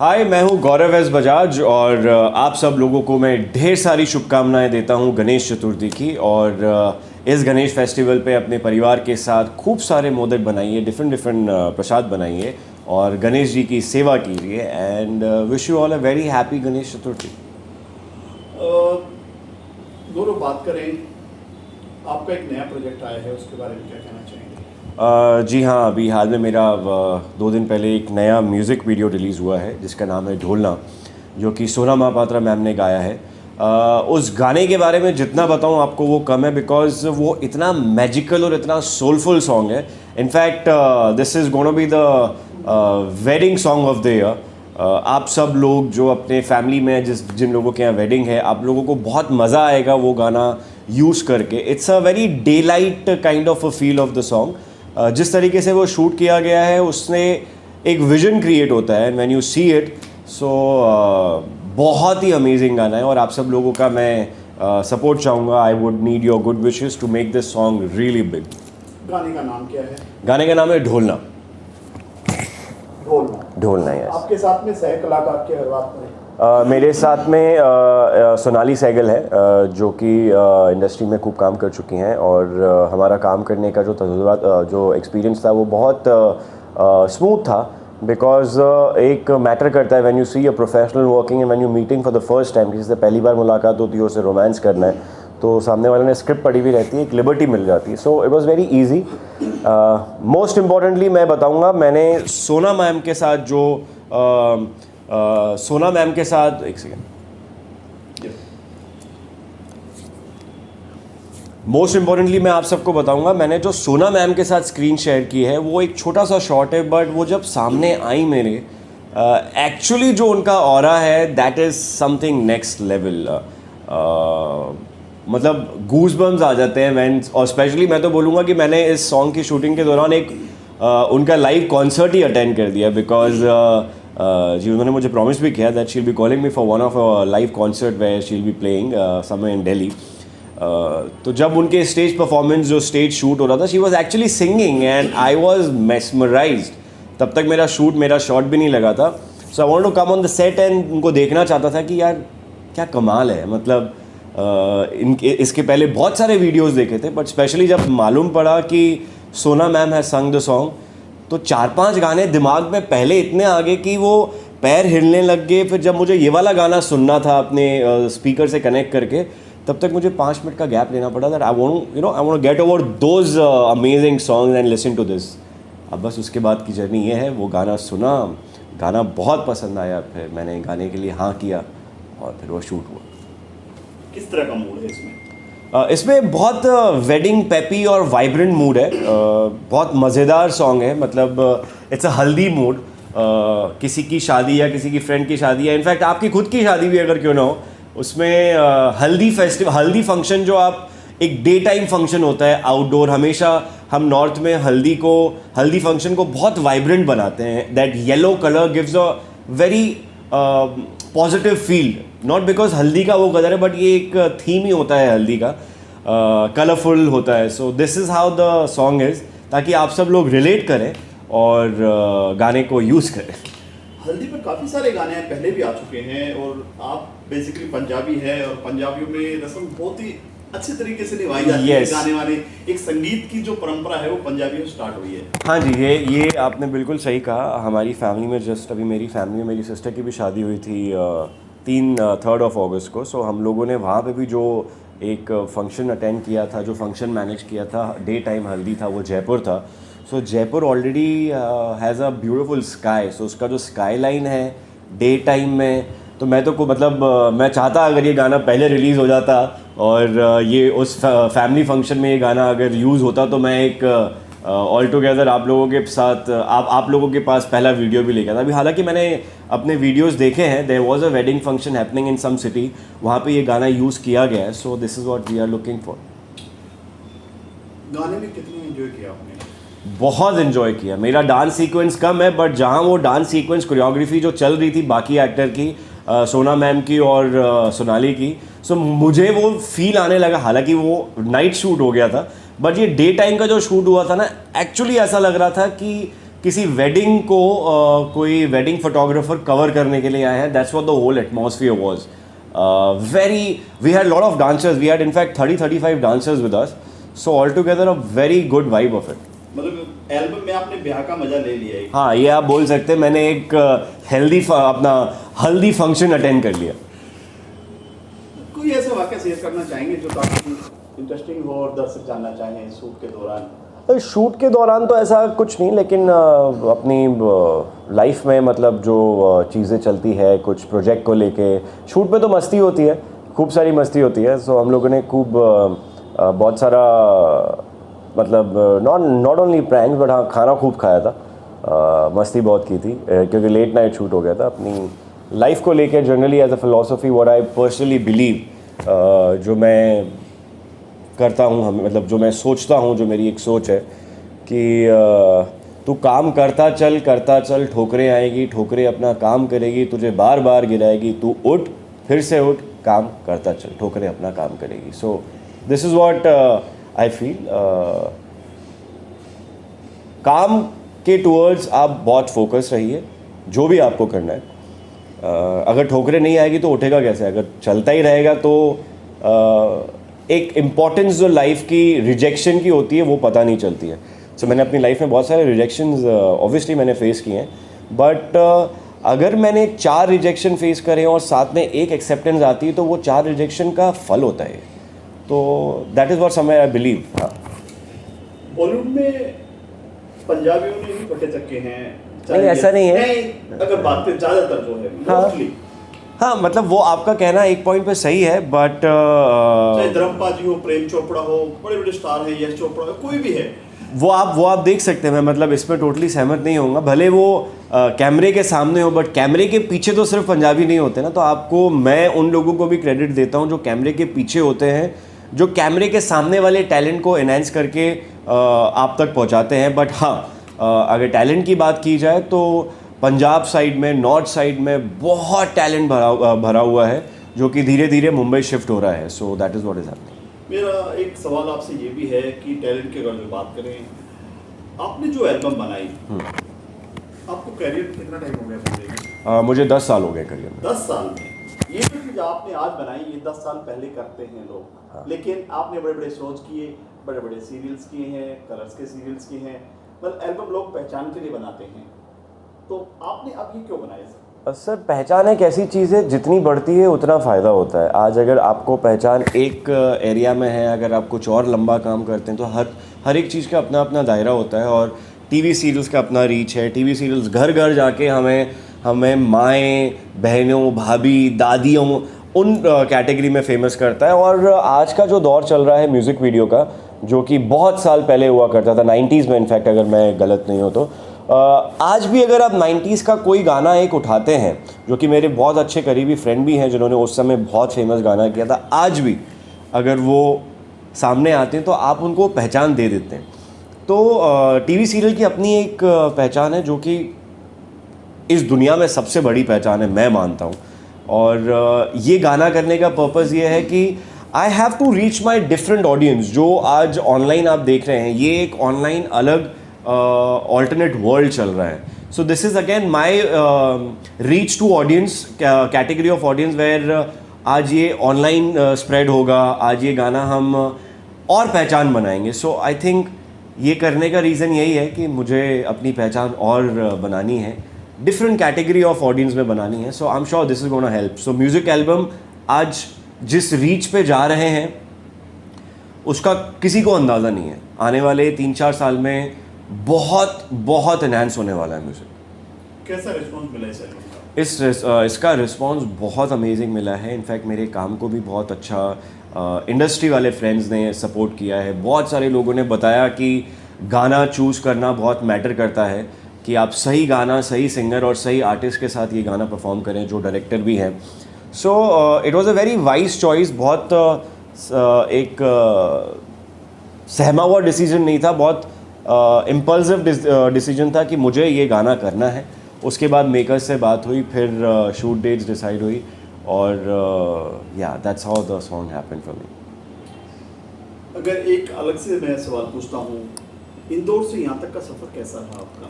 हाय, मैं हूँ गौरव एस बजाज और आप सब लोगों को मैं ढेर सारी शुभकामनाएं देता हूँ गणेश चतुर्थी की। और इस गणेश फेस्टिवल पे अपने परिवार के साथ खूब सारे मोदक बनाइए, डिफरेंट प्रसाद बनाइए और गणेश जी की सेवा कीजिए। And wish you all a very happy Ganesh Chaturthi. Gaurav, बात करें, आपका एक नया प्रोजेक्ट आया है, उसके बारे में क्या कहना चाहेंगे? जी हाँ, अभी हाल में मेरा 2 दिन पहले एक नया म्यूज़िक वीडियो रिलीज़ हुआ है जिसका नाम है ढोलना, जो कि सोना महापात्रा मैम ने गाया है। उस गाने के बारे में जितना बताऊँ आपको वो कम है, बिकॉज वो इतना मैजिकल और इतना सोलफुल सॉन्ग है। In fact this is gonna be the wedding song of the year. आप सब लोग जो अपने फैमिली में जिन लोगों के यहाँ वेडिंग है, आप लोगों को बहुत मज़ा आएगा वो गाना यूज़ करके। It's a very day light kind of a feel of the song. जिस तरीके से वो शूट किया गया है उसने एक विजन क्रिएट होता है व्हेन यू सी इट। सो बहुत ही अमेजिंग गाना है और आप सब लोगों का मैं सपोर्ट चाहूँगा। I would need your good wishes to make this song really big. गाने का नाम क्या है? गाने का नाम है ढोलना। ढोलना, यस। आपके साथ में सह कलाकार के हर बात में मेरे साथ में सोनाली सहगल है, जो कि इंडस्ट्री में खूब काम कर चुकी हैं और हमारा काम करने का जो तजुर्बा जो एक्सपीरियंस था वो बहुत स्मूथ था। बिकॉज एक मैटर करता है when you see a professional working and when you meeting for the first time, किसी से पहली बार मुलाकात होती है, उससे रोमांस करना है, तो सामने वाले ने स्क्रिप्ट पढ़ी हुई रहती है, एक लिबर्टी मिल जाती है। So it was very easy. Most importantly मैं बताऊंगा, मैंने सोना मैम के साथ जो सोना मैम के साथ एक सेकेंड, मोस्ट इम्पॉर्टेंटली मैं आप सबको बताऊंगा, मैंने जो सोना मैम के साथ स्क्रीन शेयर की है वो एक छोटा सा शॉट है, बट वो जब सामने आई मेरे, एक्चुअली जो उनका ऑरा है that is something next level. मतलब गूज बम्स आ जाते हैं व्हेन, और स्पेशली मैं तो बोलूँगा कि मैंने इस सॉन्ग की शूटिंग के दौरान एक उनका लाइव कॉन्सर्ट ही अटेंड कर दिया। बिकॉज जी उन्होंने मुझे प्रॉमिस भी किया that she will be calling me for one of a live concert where she will be playing somewhere in Delhi. तो जब उनके स्टेज परफॉर्मेंस, जो स्टेज शूट हो रहा था, she was actually singing and I was mesmerised. तब तक मेरा शॉट भी नहीं लगा था। So I want to come on the set and उनको देखना चाहता था कि यार क्या कमाल है। मतलब इसके पहले बहुत सारे वीडियोस देखे थे, बट स्पेशली जब मालूम पड़ा कि सोना मैम है संग द सॉन्ग, तो 4-5 गाने दिमाग में पहले इतने आगे कि वो पैर हिलने लग गए। फिर जब मुझे ये वाला गाना सुनना था अपने स्पीकर से कनेक्ट करके, तब तक मुझे 5 मिनट का गैप लेना पड़ा। That I want get over those amazing songs and listen to this. अब बस उसके बाद की जर्नी ये है, वो गाना सुना, गाना बहुत पसंद आया, फिर मैंने गाने के लिए हाँ किया और फिर वो शूट हुआ। किस तरह का मूड है इसमें? इसमें बहुत वेडिंग पेपी और वाइब्रेंट मूड है। बहुत मज़ेदार सॉन्ग है। मतलब इट्स अ हल्दी मूड। किसी की शादी या किसी की फ्रेंड की शादी या इनफैक्ट आपकी खुद की शादी भी अगर क्यों ना हो, उसमें हल्दी फंक्शन जो आप एक डे टाइम फंक्शन होता है आउटडोर, हमेशा हम नॉर्थ में हल्दी फंक्शन को बहुत वाइब्रेंट बनाते हैं। That yellow colour gives a very positive feel, not because हल्दी का वो कलर है, बट ये एक थीम ही होता है हल्दी का, कलरफुल होता है। So this is how the song is, ताकि आप सब लोग रिलेट करें और गाने को यूज़ करें। हल्दी पर काफ़ी सारे गाने पहले भी आ चुके हैं और आप बेसिकली पंजाबी है और पंजाबियों में रस्म बहुत ही अच्छे तरीके से निभाई जाती है। गाने वाले एक संगीत की जो परंपरा है वो पंजाबियों से स्टार्ट हुई है। हाँ जी, ये आपने बिल्कुल सही कहा। हमारी फैमिली में जस्ट अभी मेरी फैमिली में मेरी सिस्टर की भी शादी हुई थी 3 अगस्त को। सो हम लोगों ने वहाँ पे भी जो एक फंक्शन अटेंड किया था, जो फंक्शन मैनेज किया था, डे टाइम हल्दी था, वो जयपुर था। So Jaipur already has a beautiful sky. So उसका जो स्काई लाइन है डे टाइम में, तो मैं तो मैं चाहता अगर ये गाना पहले रिलीज़ हो जाता और ये उस फैमिली फंक्शन में ये गाना अगर यूज़ होता, तो मैं एक ऑल टुगेदर आप लोगों के साथ आप लोगों के पास पहला वीडियो भी लेकर था। अभी हालांकि मैंने अपने वीडियोस देखे हैं, there was a wedding function happening in some city, वहाँ पे ये गाना यूज़ किया गया है। So this is what we are looking for. गाने में कितना एंजॉय किया आपने? बहुत इन्जॉय किया। मेरा डांस सीक्वेंस कम है, बट जहाँ वो डांस सीक्वेंस कोरियोग्राफी जो चल रही थी बाकी एक्टर की, सोना मैम की और सोनाली की, सो मुझे वो फील आने लगा। हालांकि वो नाइट शूट हो गया था, बट ये डे टाइम का जो शूट हुआ था ना, एक्चुअली ऐसा लग रहा था कि किसी वेडिंग को कोई वेडिंग फोटोग्राफर कवर करने के लिए आए हैं. That's what the whole atmosphere was. Very, we had a lot of dancers. We had in fact 30-35 dancers with us. So altogether a very good vibe of it. मतलब album में आपने ब्याह का मजा ले लिया है. हाँ, ये आप बोल सकते हैं. मैंने एक अपना हल्दी फंक्शन अटेंड कर लिया. कोई ऐसा वाकया शेयर करना चाहेंगे जो काफी इंटरेस्टिंग हो और दर्शक जानना चाहें शूट के दौरान? शूट के दौरान तो ऐसा कुछ नहीं, लेकिन अपनी लाइफ में मतलब जो चीज़ें चलती है कुछ प्रोजेक्ट को लेके, शूट में तो मस्ती होती है, खूब सारी मस्ती होती है. सो हम लोगों ने खूब बहुत सारा मतलब नॉट ओनली प्रैंक्स बट हाँ खाना खूब खाया था. मस्ती बहुत की थी क्योंकि लेट नाइट शूट हो गया था. अपनी लाइफ को लेके generally as a philosophy what I personally believe, जो मैं करता हूँ, मतलब जो मैं सोचता हूँ, जो मेरी एक सोच है कि तू काम करता चल, ठोकरें आएगी, ठोकरें अपना काम करेगी, तुझे बार बार गिराएगी, तू उठ, फिर से उठ, काम करता चल, ठोकरें अपना काम करेगी. सो this is what I feel. काम के टूवर्ड्स आप बहुत फोकस रहिए, जो भी आपको करना है. अगर ठोकरें नहीं आएगी तो उठेगा कैसे? अगर चलता ही रहेगा तो एक इम्पॉर्टेंस जो लाइफ की रिजेक्शन की होती है वो पता नहीं चलती है. सो मैंने अपनी लाइफ में बहुत सारे रिजेक्शंस ऑब्वियसली मैंने फेस किए हैं, बट अगर मैंने 4 रिजेक्शन फेस करे और साथ में एक एक्सेप्टेंस आती है तो वो 4 रिजेक्शन का फल होता है. तो that is what somewhere I believe. हाँ, बॉलीवुड में पंजाबियों ने ही पटे चक्के हैं. नहीं, ऐसा नहीं है. अगर बात करें ज़्यादातर जो है मोस्टली, हाँ मतलब वो आपका कहना एक पॉइंट पे सही है, बट चाहे धर्मपाल जी हो, प्रेम चोपड़ा हो, बड़े बड़े स्टार हैं, यश चोपड़ा हो, कोई भी है, वो आप देख सकते हैं. मैं मतलब इसमें टोटली सहमत नहीं होऊंगा. भले वो कैमरे के सामने हो, बट कैमरे के पीछे तो सिर्फ पंजाबी नहीं होते ना. तो आपको मैं उन लोगों को भी क्रेडिट देता हूँ जो कैमरे के पीछे होते हैं, जो कैमरे के सामने वाले टैलेंट को एनहांस करके आप तक पहुँचाते हैं. बट हाँ, अगर टैलेंट की बात की जाए तो पंजाब साइड में, नॉर्थ साइड में बहुत टैलेंट भरा हुआ है जो कि धीरे धीरे मुंबई शिफ्ट हो रहा है. So that is what is happening. मेरा एक सवाल आपसे ये भी है कि टैलेंट की अगर जो बात करें, आपने जो एल्बम बनाई, आपको करियर में कितना टाइम हो गया बनाने? मुझे 10 साल हो गए करियर में. 10 साल में ये जो चीज़ आपने आज बनाई, ये 10 साल पहले करते हैं लोग. हाँ. लेकिन आपने बड़े बड़े शोज किए, बड़े बड़े सीरियल्स किए हैं, कलर्स के सीरियल्स किए हैं, मतलब एल्बम लोग पहचान के लिए बनाते हैं. तो आपने अब ये क्यों बनाया सर? सर, पहचान एक ऐसी चीज़ है, जितनी बढ़ती है उतना फ़ायदा होता है. आज अगर आपको पहचान एक एरिया में है, अगर आप कुछ और लंबा काम करते हैं तो हर एक चीज़ का अपना अपना दायरा होता है. और टीवी सीरियल्स का अपना रीच है. टीवी सीरियल्स घर घर जाके हमें माएँ, बहनों, भाभी, दादियों उन कैटेगरी में फेमस करता है. और आज का जो दौर चल रहा है म्यूज़िक वीडियो का, जो कि बहुत साल पहले हुआ करता था, 90s में इनफैक्ट, अगर मैं गलत नहीं हो तो, आज भी अगर आप 90s का कोई गाना एक उठाते हैं, जो कि मेरे बहुत अच्छे करीबी फ्रेंड भी हैं जिन्होंने उस समय बहुत फेमस गाना किया था, आज भी अगर वो सामने आते हैं तो आप उनको पहचान दे देते हैं. तो टीवी सीरियल की अपनी एक पहचान है जो कि इस दुनिया में सबसे बड़ी पहचान है, मैं मानता हूँ. और ये गाना करने का पर्पज़ ये है कि I have to reach my different audience. जो आज ऑनलाइन आप देख रहे हैं, ये एक ऑनलाइन अलग alternate वर्ल्ड चल रहा है. So this is again my reach to audience, category of audience where आज ये ऑनलाइन स्प्रेड होगा, आज ये गाना हम और पहचान बनाएंगे. सो आई थिंक ये करने का रीज़न यही है कि मुझे अपनी पहचान और बनानी है, डिफरेंट कैटेगरी ऑफ ऑडियंस में बनानी है. So I am sure this is gonna help. So music album आज जिस रीच पे जा रहे हैं उसका किसी को अंदाज़ा नहीं है. आने वाले 3-4 साल में बहुत एनहांस होने वाला है म्यूज़िक. कैसा रिस्पॉन्स मिला इस एल्बम का? इसका रिस्पॉन्स बहुत अमेजिंग मिला है. इनफैक्ट मेरे काम को भी बहुत अच्छा इंडस्ट्री वाले फ्रेंड्स ने सपोर्ट किया है. बहुत सारे लोगों ने बताया कि गाना चूज़ करना बहुत मैटर करता है, कि आप सही गाना, सही सिंगर और सही आर्टिस्ट के साथ ये गाना परफॉर्म करें, जो डायरेक्टर भी हैं. So it was a very wise choice. बहुत एक सहमा हुआ डिसीजन नहीं था, बहुत इम्पल्सिव डिसीजन था कि मुझे ये गाना करना है. उसके बाद मेकर्स से बात हुई, फिर शूट डेट्स डिसाइड हुई, और या that's how the song happened for me. अगर एक अलग से मैं सवाल पूछता हूँ, इंदौर से यहाँ तक का सफ़र कैसा रहा आपका?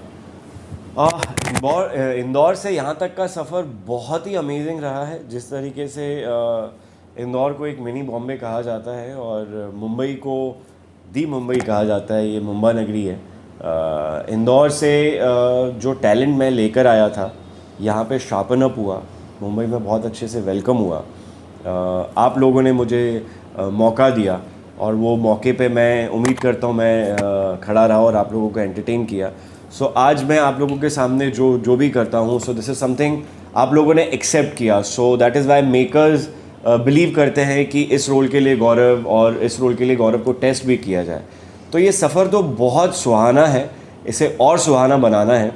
इंदौर से यहाँ तक का सफ़र बहुत ही अमेजिंग रहा है। जिस तरीके से इंदौर को एक मिनी बॉम्बे कहा जाता है और मुंबई को दी मुंबई कहा जाता है, ये मुंबा नगरी है। इंदौर से जो टैलेंट मैं लेकर आया था यहाँ पे शार्पन अप हुआ, मुंबई में बहुत अच्छे से वेलकम हुआ। आप लोगों ने मुझे मौका दिया और वो मौके पे मैं उम्मीद करता हूँ मैं खड़ा रहा और आप लोगों को एंटरटेन किया। सो आज मैं आप लोगों के सामने जो भी करता हूँ, सो दिस इज़ समथिंग आप लोगों ने एक्सेप्ट किया। So that is why makers believe करते हैं कि इस रोल के लिए गौरव और इस रोल के लिए गौरव को टेस्ट भी किया जाए। तो ये सफ़र तो बहुत सुहाना है, इसे और सुहाना बनाना है।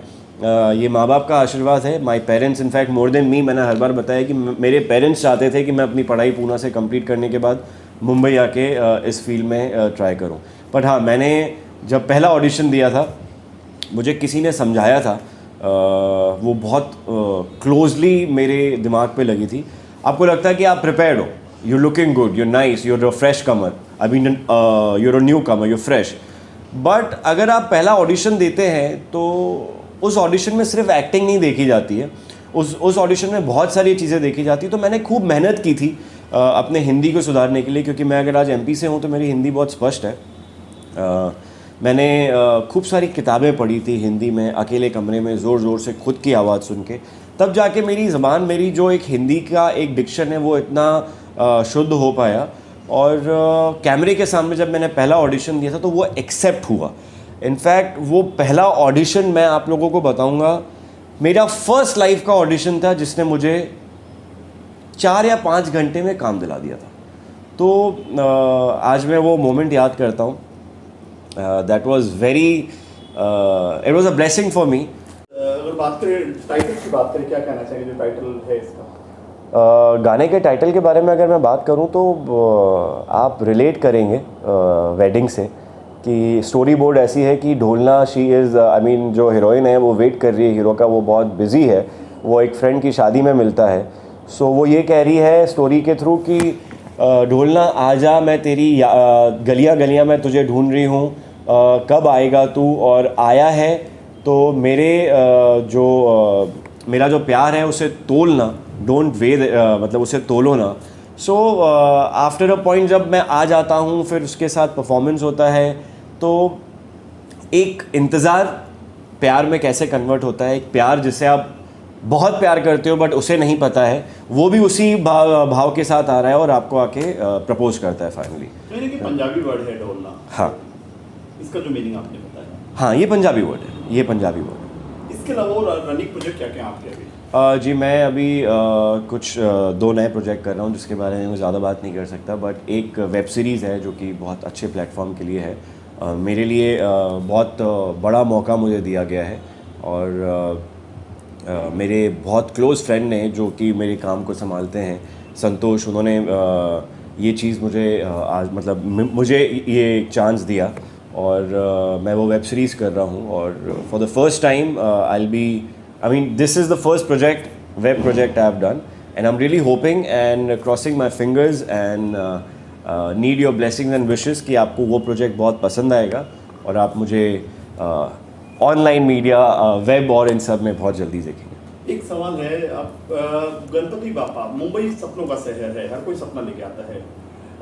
ये माँ बाप का आशीर्वाद है। My parents in fact more than me, मैंने हर बार बताया कि मेरे पेरेंट्स चाहते थे कि मैं अपनी पढ़ाई पूना से कंप्लीट करने के बाद मुंबई आके इस फील्ड में ट्राई करूं। बट हाँ, मैंने जब पहला ऑडिशन दिया था मुझे किसी ने समझाया था, वो बहुत क्लोजली मेरे दिमाग पे लगी थी। आपको लगता है कि आप प्रिपेयर्ड हो, you looking good, you nice, you're a fresh Qamar, I mean you're a new Qamar, you fresh. But अगर आप पहला ऑडिशन देते हैं तो उस ऑडिशन में सिर्फ एक्टिंग नहीं देखी जाती है, उस ऑडिशन में बहुत सारी चीज़ें देखी जाती। तो मैंने खूब मेहनत की थी अपने हिंदी को सुधारने के लिए, क्योंकि मैं अगर आज एमपी से हूँ तो मेरी हिंदी बहुत स्पष्ट है। मैंने खूब सारी किताबें पढ़ी थी हिंदी में, अकेले कमरे में ज़ोर ज़ोर से खुद की आवाज़ सुन के, तब जाके मेरी ज़बान, मेरी जो एक हिंदी का एक डिक्शन है वो इतना शुद्ध हो पाया। और कैमरे के सामने जब मैंने पहला ऑडिशन दिया था तो वो एक्सेप्ट हुआ। इनफैक्ट वो पहला ऑडिशन मैं आप लोगों को बताऊंगा, मेरा फर्स्ट लाइफ का ऑडिशन था जिसने मुझे 4 या 5 घंटे में काम दिला दिया था। तो आज मैं वो मोमेंट याद करता हूँ। That was very, it was a blessing for me. अगर बात करें टाइटल की, बात करें, क्या कहना चाहिए जो टाइटल है इसका? गाने के टाइटल के बारे में अगर मैं बात करूं तो आप रिलेट करेंगे वेडिंग से, कि स्टोरी बोर्ड ऐसी है कि ढोलना, शी इज़, आई मीन जो हीरोइन है वो वेट कर रही है हीरो का, वो बहुत बिजी है, वो एक फ्रेंड की शादी में मिलता है। सो वो ये कह रही है स्टोरी के थ्रू कि ढोलना आजा, मैं तेरी गलियां गलियां मैं तुझे ढूंढ रही हूँ, कब आएगा तू, और आया है तो मेरे मेरा जो प्यार है उसे तोलना, डोंट वे, मतलब उसे तोलो ना। सो आफ्टर अ पॉइंट जब मैं आ जाता हूँ, फिर उसके साथ परफॉर्मेंस होता है, तो एक इंतज़ार प्यार में कैसे कन्वर्ट होता है, एक प्यार जिसे आप बहुत प्यार करते हो बट उसे नहीं पता है, वो भी उसी भाव के साथ आ रहा है और आपको आके प्रपोज करता है फाइनली। यानी कि पंजाबी वर्ड है ढोलना। हाँ, इसका जो मीनिंग आपने बताया। हाँ, ये पंजाबी वर्ड है, ये पंजाबी वर्ड है। इसके अलावा और रनिंग प्रोजेक्ट क्या क्या आपके अभी? जी मैं अभी कुछ 2 नए प्रोजेक्ट कर रहा हूँ जिसके बारे में मैं ज़्यादा बात नहीं कर सकता, बट एक वेब सीरीज़ है जो कि बहुत अच्छे प्लेटफॉर्म के लिए है। मेरे लिए बहुत बड़ा मौका मुझे दिया गया है और मेरे बहुत क्लोज़ फ्रेंड ने जो कि मेरे काम को संभालते हैं, संतोष, उन्होंने ये चीज़ मुझे आज, मतलब मुझे ये चांस दिया और मैं वो वेब सीरीज़ कर रहा हूँ। और for the first time I will be, I mean, this is the first project, web project I have done, and I'm really hoping and crossing my fingers and need your blessings and wishes कि आपको वो project बहुत पसंद आएगा और आप मुझे online media, web और इन सब में बहुत जल्दी देखेंगे। एक सवाल है, आप गणपति बापा, मुंबई सपनों का शहर है, हर कोई सपना लेके आता है।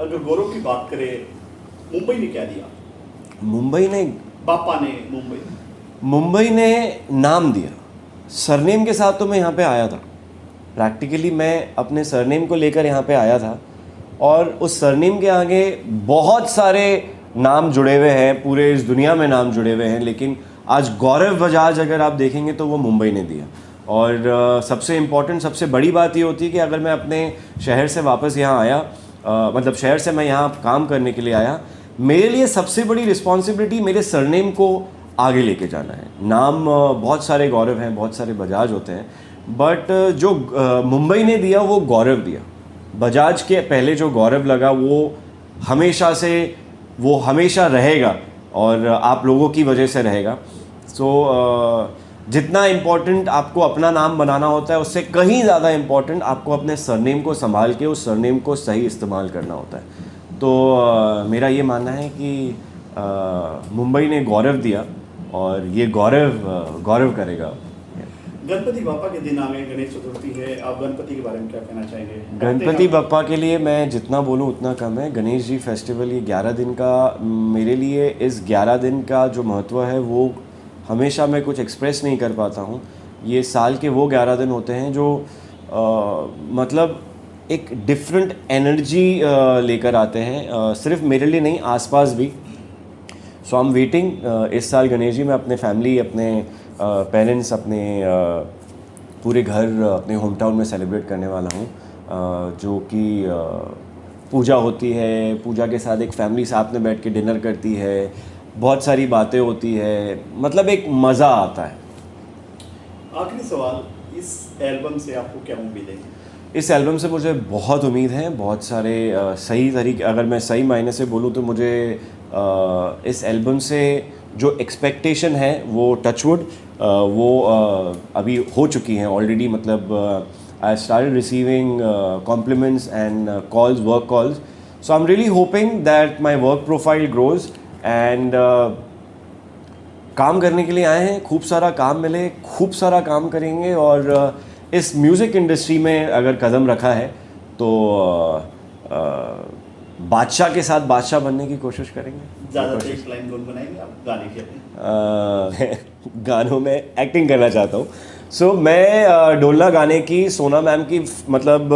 अगर गौरव की बात करें, मुंबई ने क्या दिया? मुंबई ने, बापा ने, मुंबई ने नाम दिया। सरनेम के साथ तो मैं यहाँ पे आया था, प्रैक्टिकली मैं अपने सरनेम को लेकर यहाँ पे आया था और उस सरनेम के आगे बहुत सारे नाम जुड़े हुए हैं, पूरे इस दुनिया में नाम जुड़े हुए हैं, लेकिन आज गौरव बजाज अगर आप देखेंगे तो वो मुंबई ने दिया। और सबसे इम्पॉर्टेंट, सबसे बड़ी बात ये होती है कि अगर मैं अपने शहर से वापस यहाँ आया, मतलब शहर से मैं यहाँ काम करने के लिए आया, मेरे लिए सबसे बड़ी रिस्पॉन्सिबिलिटी मेरे सरनेम को आगे लेके जाना है। नाम बहुत सारे गौरव हैं, बहुत सारे बजाज होते हैं, बट जो मुंबई ने दिया वो गौरव दिया। बजाज के पहले जो गौरव लगा वो हमेशा रहेगा और आप लोगों की वजह से रहेगा। सो जितना इम्पोर्टेंट आपको अपना नाम बनाना होता है, उससे कहीं ज़्यादा इम्पोर्टेंट आपको अपने सरनेम को संभाल के उस सरनेम को सही इस्तेमाल करना होता है। तो मेरा ये मानना है कि मुंबई ने गौरव दिया और ये गौरव करेगा। गणपति बापा के दिन आ गए, गणेश चतुर्थी है, आप गणपति के बारे में क्या कहना चाहेंगे? गणपति बापा के लिए मैं जितना बोलूँ उतना कम है। गणेश जी फेस्टिवल ये 11 दिन का, मेरे लिए इस 11 दिन का जो महत्व है वो हमेशा मैं कुछ एक्सप्रेस नहीं कर पाता हूँ। ये साल के वो 11 दिन होते हैं जो मतलब एक डिफरेंट एनर्जी लेकर आते हैं, सिर्फ मेरे लिए नहीं, आसपास भी। सो आई एम वेटिंग। इस साल गणेश जी मैं अपने फैमिली, अपने पेरेंट्स, अपने पूरे घर, अपने होम टाउन में सेलिब्रेट करने वाला हूँ, जो कि पूजा होती है। पूजा के साथ एक फैमिली साथ में बैठ के डिनर करती है, बहुत सारी बातें होती है, मतलब एक मज़ा आता है। आखिरी सवाल, इस एल्बम से आपको क्या उम्मीद है? इस एल्बम से मुझे बहुत उम्मीद है, बहुत सारे सही तरीके, अगर मैं सही मायने से बोलूँ तो मुझे इस एल्बम से जो एक्सपेक्टेशन है वो टचवुड वो अभी हो चुकी हैं ऑलरेडी। मतलब I started receiving compliments and calls, work calls. So I am really hoping that my work profile grows and काम करने के लिए आए हैं, खूब सारा काम मिले, खूब सारा काम करेंगे और इस म्यूज़िक इंडस्ट्री में अगर कदम रखा है तो बादशाह के साथ बादशाह बनने की कोशिश करेंगे। ज़्यादा एक लाइन गुनगुनाएंगे आप गाने की अपने? गानों में एक्टिंग करना चाहता हूँ। सो मैं डोलना गाने की सोना मैम की मतलब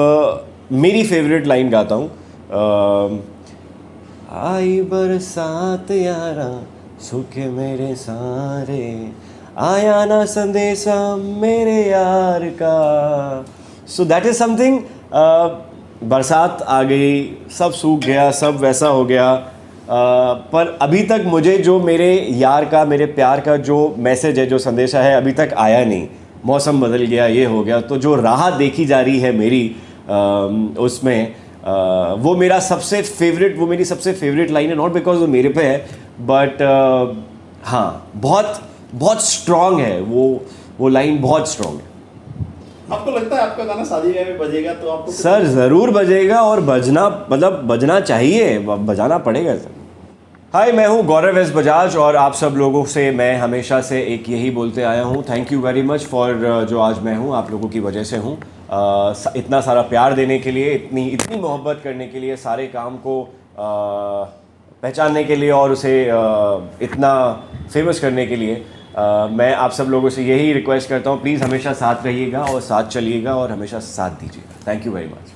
मेरी फेवरेट लाइन गाता हूँ। आई बरसात यारा सूखे मेरे सारे, आया ना संदेशा मेरे यार का। So that is something. बरसात आ गई, सब सूख गया, सब वैसा हो गया, पर अभी तक मुझे जो मेरे यार का, मेरे प्यार का जो मैसेज है, जो संदेशा है, अभी तक आया नहीं। मौसम बदल गया, ये हो गया, तो जो राह देखी जा रही है मेरी उसमें वो मेरा सबसे फेवरेट, वो मेरी सबसे फेवरेट लाइन है। नॉट बिकॉज वो मेरे पे है, बट हाँ, बहुत बहुत स्ट्रॉन्ग है वो लाइन, बहुत स्ट्रॉन्ग है। आपको लगता है आपका गाना शादी ब्याह में बजेगा तो आपको? सर ज़रूर बजेगा, और बजना, मतलब बजना चाहिए, बजाना पड़ेगा सर। हाय, मैं हूँ गौरव एस बजाज और आप सब लोगों से मैं हमेशा से एक यही बोलते आया हूँ, thank you very much for जो आज मैं हूँ, आप लोगों की वजह से हूँ। इतना सारा प्यार देने के लिए, इतनी मोहब्बत करने के लिए, सारे काम को पहचानने के लिए और उसे इतना फेमस करने के लिए मैं आप सब लोगों से यही रिक्वेस्ट करता हूँ, प्लीज़ हमेशा साथ रहिएगा और साथ चलिएगा और हमेशा साथ दीजिएगा। Thank you very much.